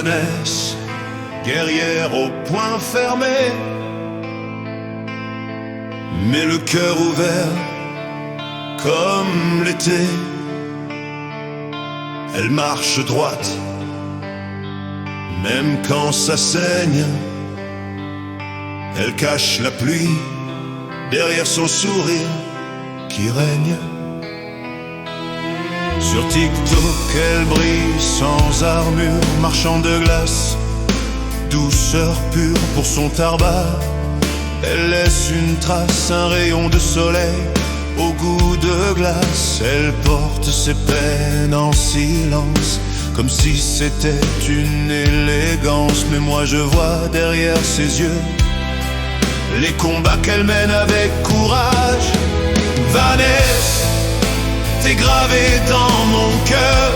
Vanessa, guerrière au poing fermé, mais le cœur ouvert comme l'été. Elle marche droite, même quand ça saigne. Elle cache la pluie derrière son sourire qui règne. Sur TikTok, elle brille sans armure, marchand de glace, douceur pure pour son tarbat. Elle laisse une trace, un rayon de soleil au goût de glace. Elle porte ses peines en silence, comme si c'était une élégance. Mais moi je vois derrière ses yeux les combats qu'elle mène avec courage. Vanessa, t'es gravé dans mon cœur,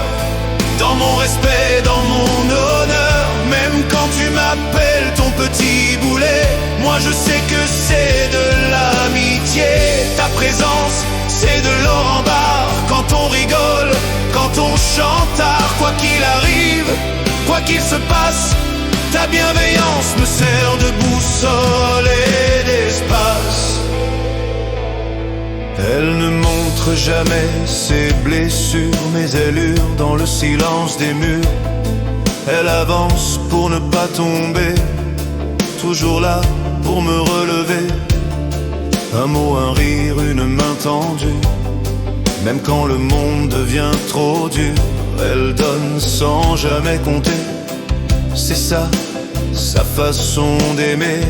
dans mon respect, dans mon honneur. Même quand tu m'appelles ton petit boulet, moi je sais que c'est de l'amitié. Ta présence, c'est de l'or en barre. Quand on rigole, quand on chante tard, quoi qu'il arrive, quoi qu'il se passe, ta bienveillance me sert de boussole et d'espace. Elle ne montre jamais ses blessures, mais elle hurle dans le silence des murs. Elle avance pour ne pas tomber, toujours là pour me relever. Un mot, un rire, une main tendue. Même quand le monde devient trop dur, elle donne sans jamais compter. C'est ça, sa façon d'aimer.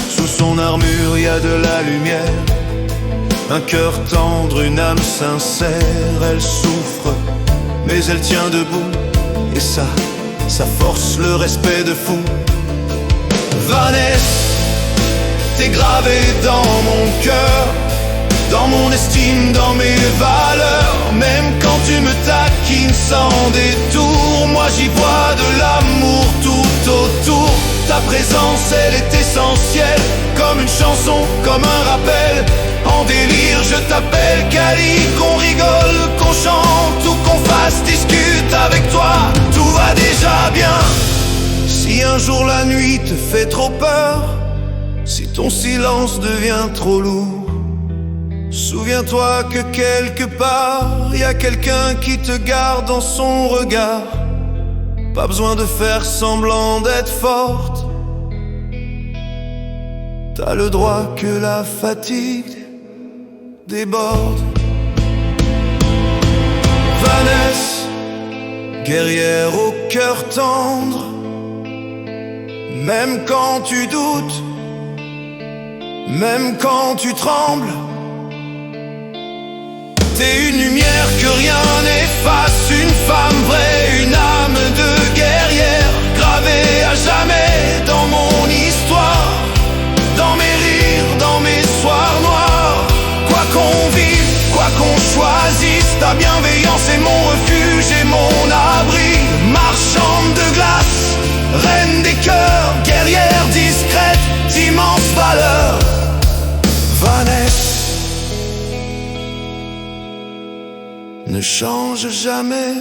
Sous son armure, y a de la lumière, un cœur tendre, une âme sincère. Elle souffre, mais elle tient debout, et ça force le respect de fou. Vanessa, t'es gravé dans mon cœur, dans mon estime, dans mes valeurs. Même quand tu me taquines sans détour, moi j'y vois de l'amour tout autour. Ta présence, elle est essentielle, comme une chanson, comme un rappel. En délire, je t'appelle Cali, qu'on rigole, qu'on chante ou qu'on fasse discute. Avec toi, tout va déjà bien. Si un jour la nuit te fait trop peur, si ton silence devient trop lourd, souviens-toi que quelque part, y a quelqu'un qui te garde dans son regard. Pas besoin de faire semblant d'être forte, t'as le droit que la fatigue déborde. Vanessa, guerrière au cœur tendre, même quand tu doutes, même quand tu trembles, t'es une lumière que rien n'efface. Une femme vraie, une âme de guerrière, gravée à jamais dans mon histoire, dans mes rires, dans mes soirs noirs. Quoi qu'on vive, quoi qu'on choisisse, ta bienveillance est mon refuge et mon abri. Marchande de glace, reine des cœurs, guerrière discrète, d'immense valeur. Vanessa, ne change jamais.